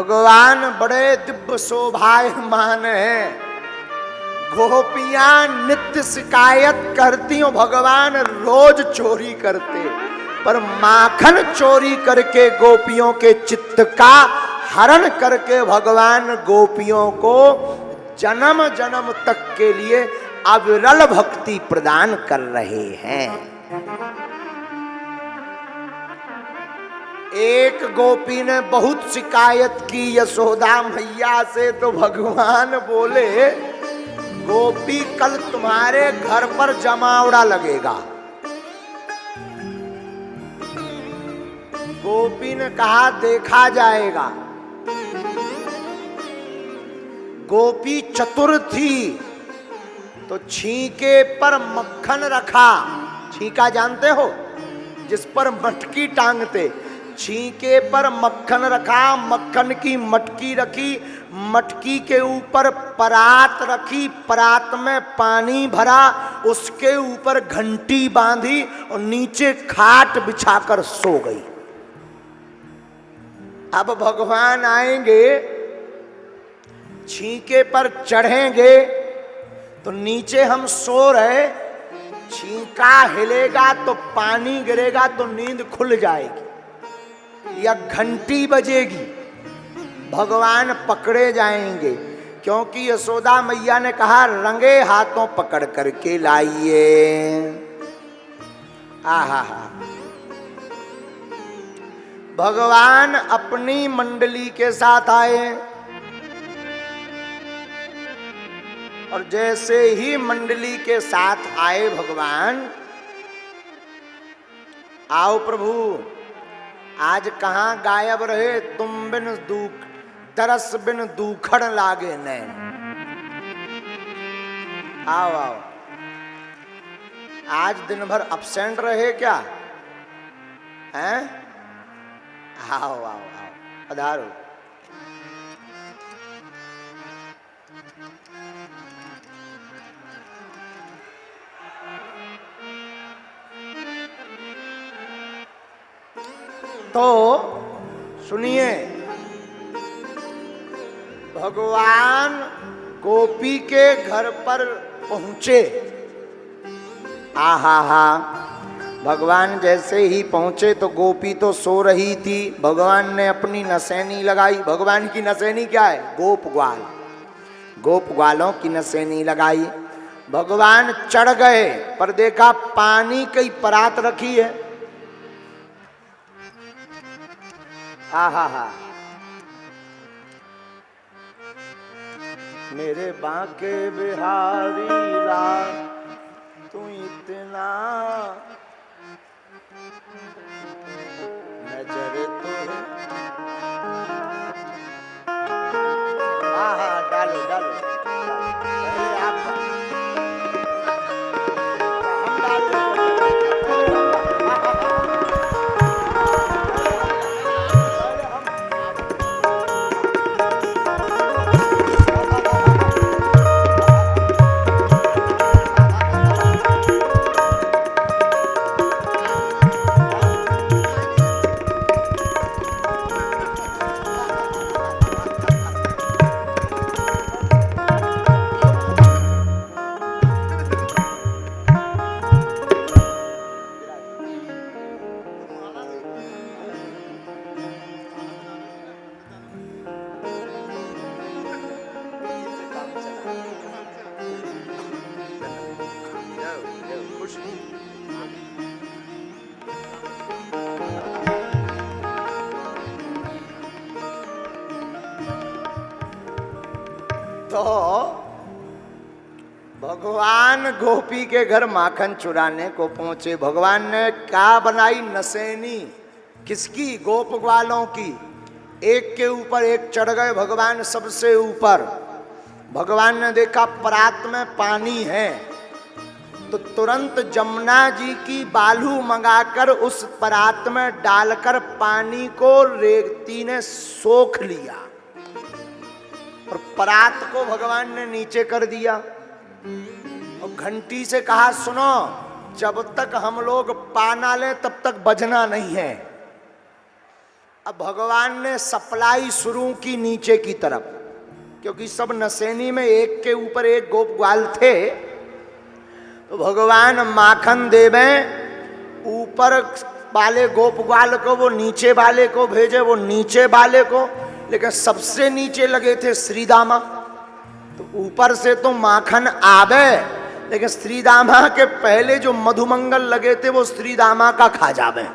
भगवान बड़े दिव्य शोभायमान है। गोपियां नित्य शिकायत करती हो भगवान रोज चोरी करते, पर माखन चोरी करके गोपियों के चित्त का हरण करके भगवान गोपियों को जन्म जन्म तक के लिए अविरल भक्ति प्रदान कर रहे हैं। एक गोपी ने बहुत शिकायत की यशोदा मैया से, तो भगवान बोले गोपी कल तुम्हारे घर पर जमावड़ा लगेगा। गोपी ने कहा देखा जाएगा। गोपी चतुर थी तो छींके पर मक्खन रखा। छींका जानते हो, जिस पर मटकी टांगते, छींके पर मक्खन रखा, मक्खन की मटकी रखी, मटकी के ऊपर परात रखी, परात में पानी भरा, उसके ऊपर घंटी बांधी और नीचे खाट बिछाकर सो गई। अब भगवान आएंगे, छींके पर चढ़ेंगे तो नीचे हम सो रहे, छींका हिलेगा तो पानी गिरेगा तो नींद खुल जाएगी या घंटी बजेगी, भगवान पकड़े जाएंगे। क्योंकि यशोदा मैया ने कहा रंगे हाथों पकड़ करके लाइए। आहा हा। भगवान अपनी मंडली के साथ आए और जैसे ही मंडली के साथ आए भगवान, आओ प्रभु आज कहाँ गायब रहे, तुम बिन दुख तरस बिन दूखड़ लागे नैन। आओ आओ, आज दिन भर अपसेंट रहे क्या? हैं? आओ आओ आओ, पधारो। तो सुनिए, भगवान गोपी के घर पर पहुंचे। आहा हा। भगवान जैसे ही पहुंचे तो गोपी तो सो रही थी। भगवान ने अपनी नसैनी लगाई। भगवान की नसैनी क्या है? गोप ग्वाल। गोप ग्वालों की नसैनी लगाई। भगवान चढ़ गए पर देखा पानी की परात रखी है। आहा हा। मेरे बांके बिहारी लाल तू इतना नजर तो है। आहा, डालो डालो, पहले आप हम डालो। तो भगवान गोपी के घर माखन चुराने को पहुंचे। भगवान ने क्या बनाई? नसैनी। किसकी? गोप ग्वालों की। एक के ऊपर एक चढ़ गए भगवान, सबसे ऊपर। भगवान ने देखा परात में पानी है तो तुरंत जमुना जी की बालू मंगाकर उस परात में डालकर पानी को रेवती ने सोख लिया और परात को भगवान ने नीचे कर दिया और घंटी से कहा सुनो, जब तक हम लोग पा ना लें तब तक बजना नहीं है। अब भगवान ने सप्लाई शुरू की नीचे की तरफ, क्योंकि सब नसैनी में एक के ऊपर एक गोप ग्वाल थे, तो भगवान माखन देवे, ऊपर वाले गोप ग्वाल को वो नीचे वाले को भेजे, वो नीचे वाले को, लेकिन सबसे नीचे लगे थे श्रीदामा। तो ऊपर से तो माखन आवे, लेकिन श्रीदामा के पहले जो मधुमंगल लगे थे वो श्रीदामा का खा जावे।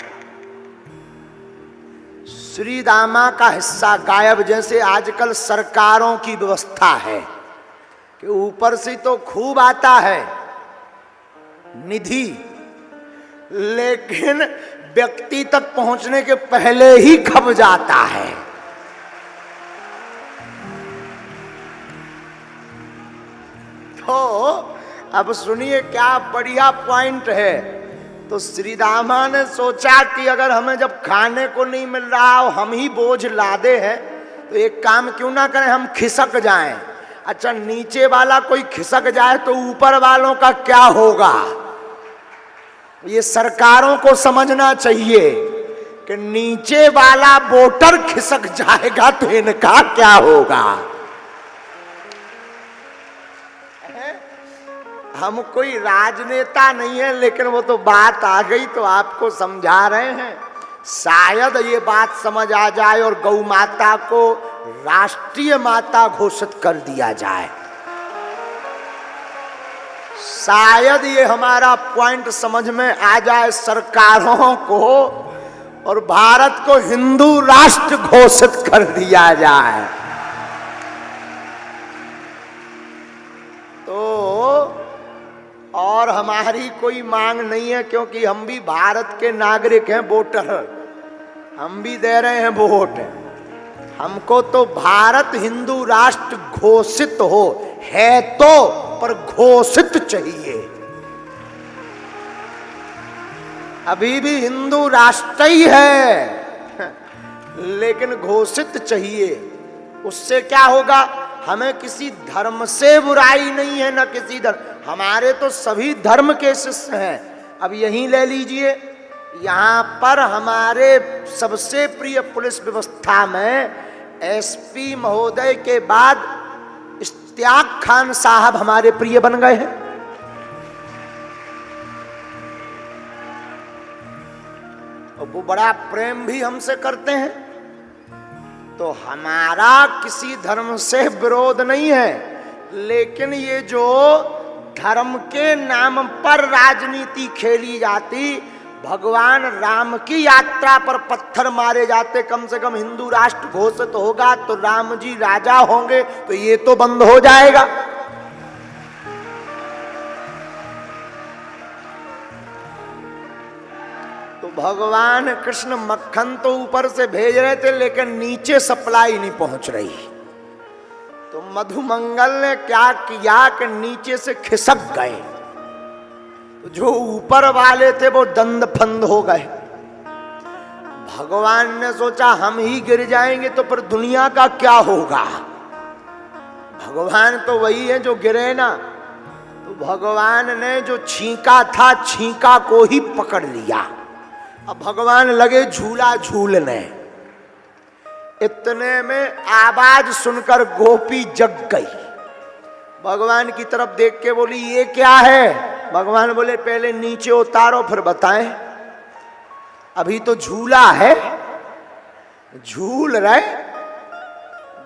श्रीदामा का हिस्सा गायब, जैसे आजकल सरकारों की व्यवस्था है कि ऊपर से तो खूब आता है निधि, लेकिन व्यक्ति तक पहुंचने के पहले ही खप जाता है। तो अब सुनिए क्या बढ़िया पॉइंट है। तो श्रीदामा ने सोचा कि अगर हमें जब खाने को नहीं मिल रहा हो, हम ही बोझ लादे हैं, तो एक काम क्यों ना करें, हम खिसक जाएं। अच्छा, नीचे वाला कोई खिसक जाए तो ऊपर वालों का क्या होगा? ये सरकारों को समझना चाहिए कि नीचे वाला वोटर खिसक जाएगा तो इनका क्या होगा। हम कोई राजनेता नहीं है, लेकिन वो तो बात आ गई तो आपको समझा रहे हैं। शायद ये बात समझ आ जाए और गौ माता को राष्ट्रीय माता घोषित कर दिया जाए। शायद ये हमारा पॉइंट समझ में आ जाए सरकारों को, और भारत को हिंदू राष्ट्र घोषित कर दिया जाए। तो और हमारी कोई मांग नहीं है, क्योंकि हम भी भारत के नागरिक हैं, वोटर, हम भी दे रहे हैं वोट। हमको तो भारत हिंदू राष्ट्र घोषित हो, है तो पर घोषित चाहिए। अभी भी हिंदू राष्ट्र ही है, लेकिन घोषित चाहिए। उससे क्या होगा, हमें किसी धर्म से बुराई नहीं है, न किसी धर्म, हमारे तो सभी धर्म के शिष्य हैं। अब यहीं ले लीजिए, यहाँ पर हमारे सबसे प्रिय पुलिस व्यवस्था में एसपी महोदय के बाद इश्तियाक खान साहब हमारे प्रिय बन गए हैं। और वो बड़ा प्रेम भी हमसे करते हैं। तो हमारा किसी धर्म से विरोध नहीं है, लेकिन ये जो धर्म के नाम पर राजनीति खेली जाती, भगवान राम की यात्रा पर पत्थर मारे जाते, कम से कम हिंदू राष्ट्र घोषित होगा तो राम जी राजा होंगे, तो ये तो बंद हो जाएगा। तो भगवान कृष्ण मक्खन तो ऊपर से भेज रहे थे, लेकिन नीचे सप्लाई नहीं पहुंच रही। तो मधुमंगल ने क्या किया कि नीचे से खिसक गए। तो जो ऊपर वाले थे वो दंड फंद हो गए। भगवान ने सोचा हम ही गिर जाएंगे तो फिर दुनिया का क्या होगा। भगवान तो वही है जो गिरे ना। तो भगवान ने जो छींका था, छींका को ही पकड़ लिया। अब भगवान लगे झूला झूलने। इतने में आवाज सुनकर गोपी जग गई, भगवान की तरफ देख के बोली ये क्या है। भगवान बोले पहले नीचे उतारो फिर बताएं। अभी तो झूला है, झूल रहे।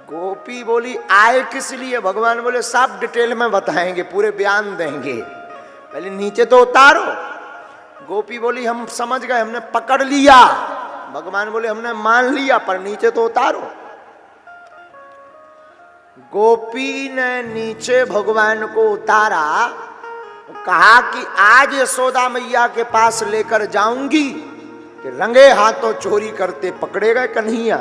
गोपी बोली आए किस लिए। भगवान बोले सब डिटेल में बताएंगे, पूरे बयान देंगे, पहले नीचे तो उतारो। गोपी बोली हम समझ गए, हमने पकड़ लिया। भगवान बोले हमने मान लिया, पर नीचे तो उतारो। गोपी ने नीचे भगवान को उतारा, कहा कि आज यशोदा मैया के पास लेकर जाऊंगी कि रंगे हाथों चोरी करते पकड़े गए कन्हैया।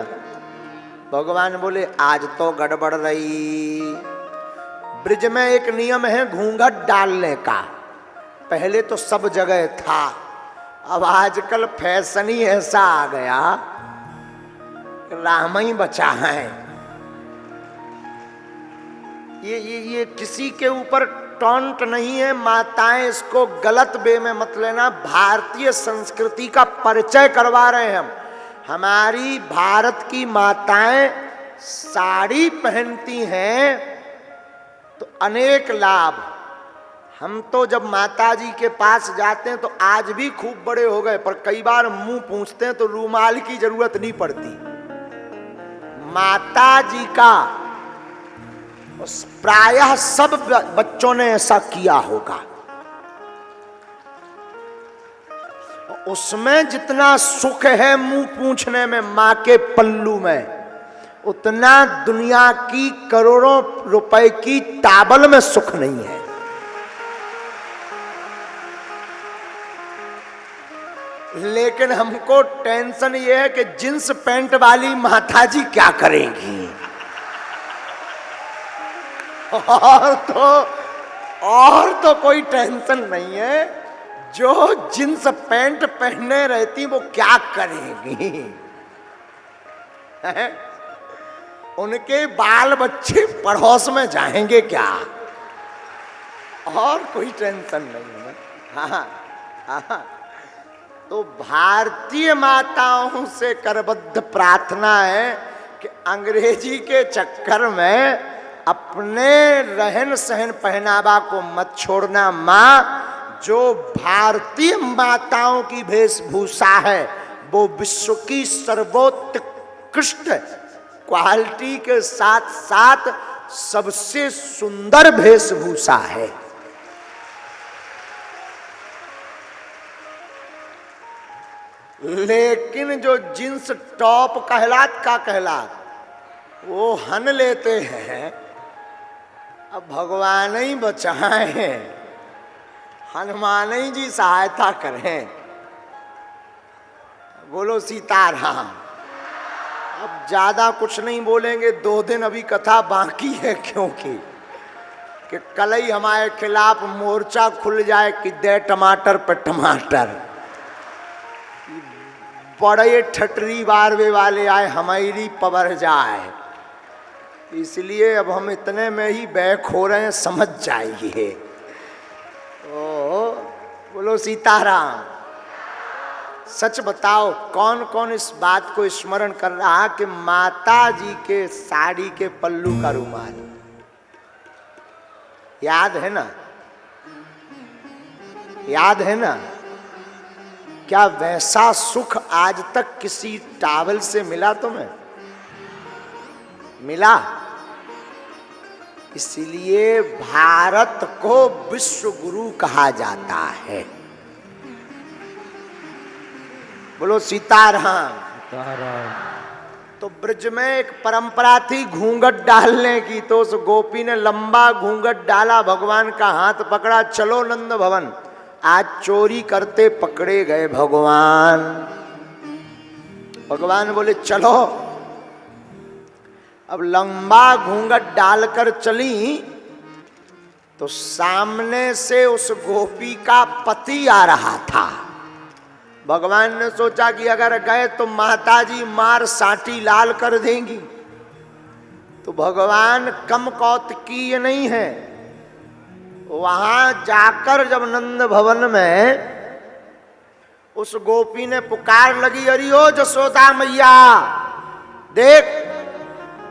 भगवान बोले आज तो गड़बड़ रही। ब्रिज में एक नियम है घूंघट डालने का, पहले तो सब जगह था, अब आजकल फैशन ही ऐसा आ गया, राम ही बचा है। ये किसी के ऊपर टॉन्ट नहीं है। माताएं इसको गलत वे में मत लेना, भारतीय संस्कृति का परिचय करवा रहे हैं हम। हमारी भारत की माताएं साड़ी पहनती हैं तो अनेक लाभ। हम तो जब माता जी के पास जाते हैं तो आज भी खूब बड़े हो गए, पर कई बार मुंह पूंछते हैं तो रूमाल की जरूरत नहीं पड़ती। माता जी का प्रायः सब बच्चों ने ऐसा किया होगा। उसमें जितना सुख है मुंह पूंछने में, मां के पल्लू में, उतना दुनिया की करोड़ों रुपए की टाबल में सुख नहीं है। लेकिन हमको टेंशन ये है कि जींस पैंट वाली माता जी क्या करेंगी। और तो कोई टेंशन नहीं है, जो जींस पैंट पहने रहती वो क्या करेंगी। उनके बाल बच्चे पड़ोस में जाएंगे क्या, और कोई टेंशन नहीं है। हाँ, हाँ। तो भारतीय माताओं से करबद्ध प्रार्थना है कि अंग्रेजी के चक्कर में अपने रहन सहन पहनावा को मत छोड़ना। माँ, जो भारतीय माताओं की वेशभूषा है वो विश्व की सर्वोत्कृष्ट क्वालिटी के साथ साथ सबसे सुंदर वेशभूषा है। लेकिन जो जींस टॉप कहलात वो हन लेते हैं। अब भगवान ही बचाए, हनुमान जी सहायता करें। बोलो सीताराम। अब ज्यादा कुछ नहीं बोलेंगे, 2 दिन अभी कथा बाकी है, क्योंकि कि कल ही हमारे खिलाफ मोर्चा खुल जाए कि दे टमाटर पे टमाटर। बड़े ठटरी बारवे वाले आए, हमारी पवर जाए। इसलिए अब हम इतने में ही बैक हो रहे हैं, समझ जाइए। ओ बोलो सीताराम। सच बताओ, कौन कौन इस बात को स्मरण कर रहा कि माता जी के साड़ी के पल्लू का रुमाल याद है ना? याद है ना? क्या वैसा सुख आज तक किसी टॉवल से मिला तुम्हें? मिला? इसलिए भारत को विश्व गुरु कहा जाता है। बोलो सीताराम। तो ब्रज में एक परंपरा थी घूंघट डालने की, तो उस गोपी ने लंबा घूंघट डाला, भगवान का हाथ पकड़ा, चलो नंद भवन। आज चोरी करते पकड़े गए भगवान। भगवान बोले चलो। अब लंबा घूंघट डालकर चली तो सामने से उस गोपी का पति आ रहा था। भगवान ने सोचा कि अगर गए तो माताजी मार साटी लाल कर देंगी। तो भगवान कम कौतुकीय नहीं है। वहां जाकर जब नंद भवन में उस गोपी ने पुकार लगी, अरे ओ जसोदा मैया, देख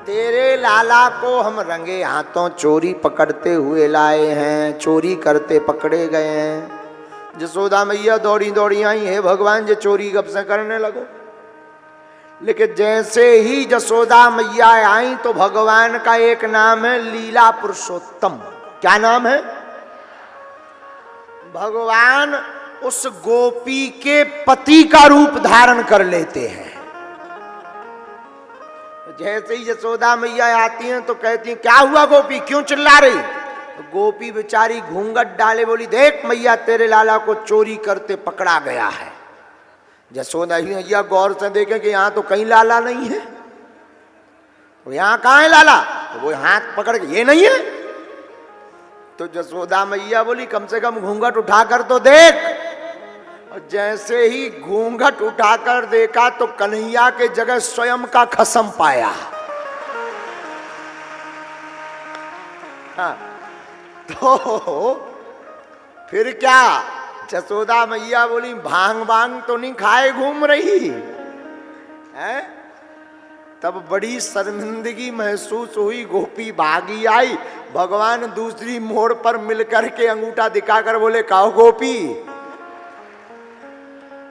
तेरे लाला को हम रंगे हाथों चोरी पकड़ते हुए लाए हैं, चोरी करते पकड़े गए हैं। जसोदा मैया दौड़ी दौड़ी आई, है भगवान जो चोरी कब से करने लगो। लेकिन जैसे ही जसोदा मैया आई तो भगवान का एक नाम है लीला पुरुषोत्तम। क्या नाम है? भगवान उस गोपी के पति का रूप धारण कर लेते हैं। जैसे ही यशोदा मैया आती हैं तो कहती हैं, क्या हुआ गोपी, क्यों चिल्ला रही? तो गोपी बेचारी घूंघट डाले बोली, देख मैया तेरे लाला को चोरी करते पकड़ा गया है। यशोदा मैया गौर से देखें कि यहाँ तो कहीं लाला नहीं है। तो यहाँ कहाँ है लाला? तो वो हाथ पकड़ के, ये नहीं है। तो यशोदा मैया बोली, कम से कम घूंघट उठाकर तो देख। और जैसे ही घूंघट उठाकर देखा तो कन्हैया के जगह स्वयं का खसम पाया। हाँ, तो फिर क्या? जसोदा मैया बोली, भांग भांग तो नहीं खाए घूम रही? है? तब बड़ी शर्मिंदगी महसूस हुई, गोपी भागी आई। भगवान दूसरी मोड़ पर मिलकर के अंगूठा दिखाकर बोले, कहो गोपी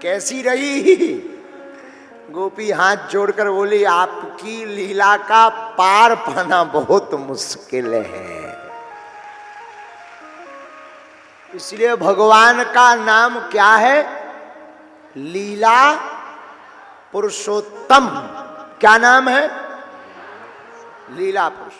कैसी रही? गोपी हाथ जोड़कर बोली, आपकी लीला का पार पाना बहुत मुश्किल है। इसलिए भगवान का नाम क्या है? लीला पुरुषोत्तम। क्या नाम है? लीला पुरुष।